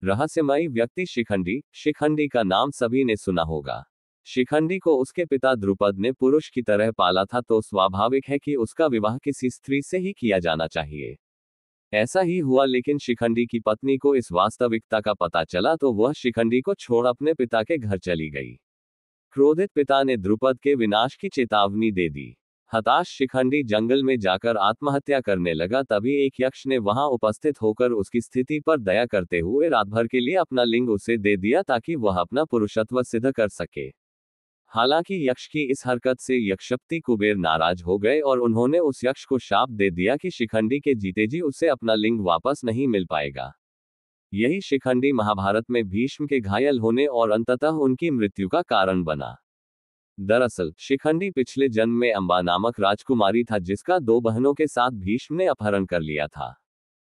रहस्यमयी व्यक्ति शिखंडी। शिखंडी का नाम सभी ने सुना होगा। शिखंडी को उसके पिता द्रुपद ने पुरुष की तरह पाला था, तो स्वाभाविक है कि उसका विवाह किसी स्त्री से ही किया जाना चाहिए। ऐसा ही हुआ, लेकिन शिखंडी की पत्नी को इस वास्तविकता का पता चला तो वह शिखंडी को छोड़ अपने पिता के घर चली गई। क्रोधित पिता ने द्रुपद के विनाश की चेतावनी दे दी। हताश शिखंडी जंगल में जाकर आत्महत्या करने लगा। तभी एक यक्ष ने वहां उपस्थित होकर उसकी स्थिति पर दया करते हुए रात भर के लिए अपना लिंग उसे दे दिया, ताकि वह अपना पुरुषत्व सिद्ध कर सके। हालांकि यक्ष की इस हरकत से यक्षपति कुबेर नाराज हो गए और उन्होंने उस यक्ष को शाप दे दिया कि शिखंडी के जीते जी उसे अपना लिंग वापस नहीं मिल पाएगा। यही शिखंडी महाभारत में भीष्म के घायल होने और अंततः उनकी मृत्यु का कारण बना। दरअसल शिखंडी पिछले जन्म में अंबा नामक राजकुमारी था, जिसका 2 बहनों के साथ भीष्म ने अपहरण कर लिया था।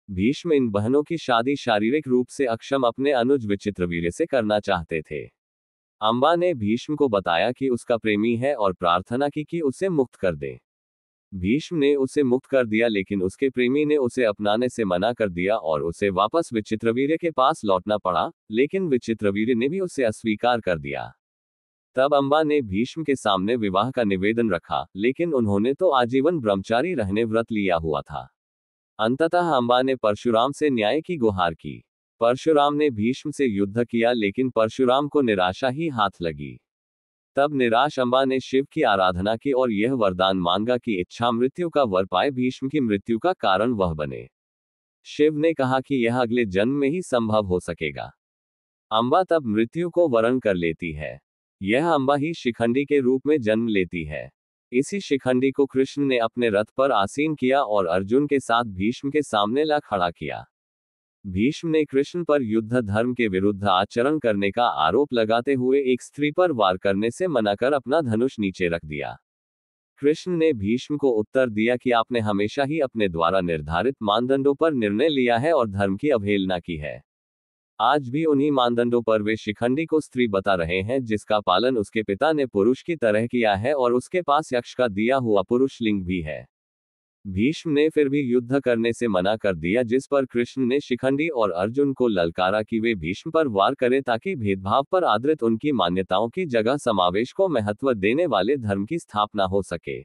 भीष्म इन बहनों की शादी शारीरिक रूप से अक्षम अपने अनुज विचित्रवीर्य से करना चाहते थे। अंबा ने भीष्म को बताया कि उसका प्रेमी है और प्रार्थना की कि उसे मुक्त कर दे। भीष्म ने उसे मुक्त कर दिया, लेकिन उसके प्रेमी ने उसे अपनाने से मना कर दिया और उसे वापस विचित्रवीर्य के पास लौटना पड़ा, लेकिन विचित्रवीर्य ने भी उसे अस्वीकार कर दिया। तब अंबा ने भीष्म के सामने विवाह का निवेदन रखा, लेकिन उन्होंने तो आजीवन ब्रह्मचारी रहने व्रत लिया हुआ था। अंततः अंबा ने परशुराम से न्याय की गुहार की। परशुराम ने भीष्म से युद्ध किया, लेकिन परशुराम को निराशा ही हाथ लगी। तब निराश अंबा ने शिव की आराधना की और यह वरदान मांगा कि इच्छा मृत्यु का वर पाए भीष्म की मृत्यु का कारण वह बने। शिव ने कहा कि यह अगले जन्म में ही संभव हो सकेगा। अंबा तब मृत्यु को वरण कर लेती है। यह अंबा ही शिखंडी के रूप में जन्म लेती है। इसी शिखंडी को कृष्ण ने अपने रथ पर आसीन किया और अर्जुन के साथ भीष्म के सामने ला खड़ा किया। भीष्म ने कृष्ण पर युद्ध धर्म के विरुद्ध आचरण करने का आरोप लगाते हुए एक स्त्री पर वार करने से मना कर अपना धनुष नीचे रख दिया। कृष्ण ने भीष्म को उत्तर दिया कि आपने हमेशा ही अपने द्वारा निर्धारित मानदंडों पर निर्णय लिया है और धर्म की अवहेलना की है। आज भी उन्हीं मानदंडों पर वे शिखंडी को स्त्री बता रहे हैं, जिसका पालन उसके पिता ने पुरुष की तरह किया है और उसके पास यक्ष का दिया हुआ पुरुष लिंग भी है। भीष्म ने फिर भी युद्ध करने से मना कर दिया, जिस पर कृष्ण ने शिखंडी और अर्जुन को ललकारा कि वे भीष्म पर वार करें, ताकि भेदभाव पर आधारित उनकी मान्यताओं की जगह समावेश को महत्व देने वाले धर्म की स्थापना हो सके।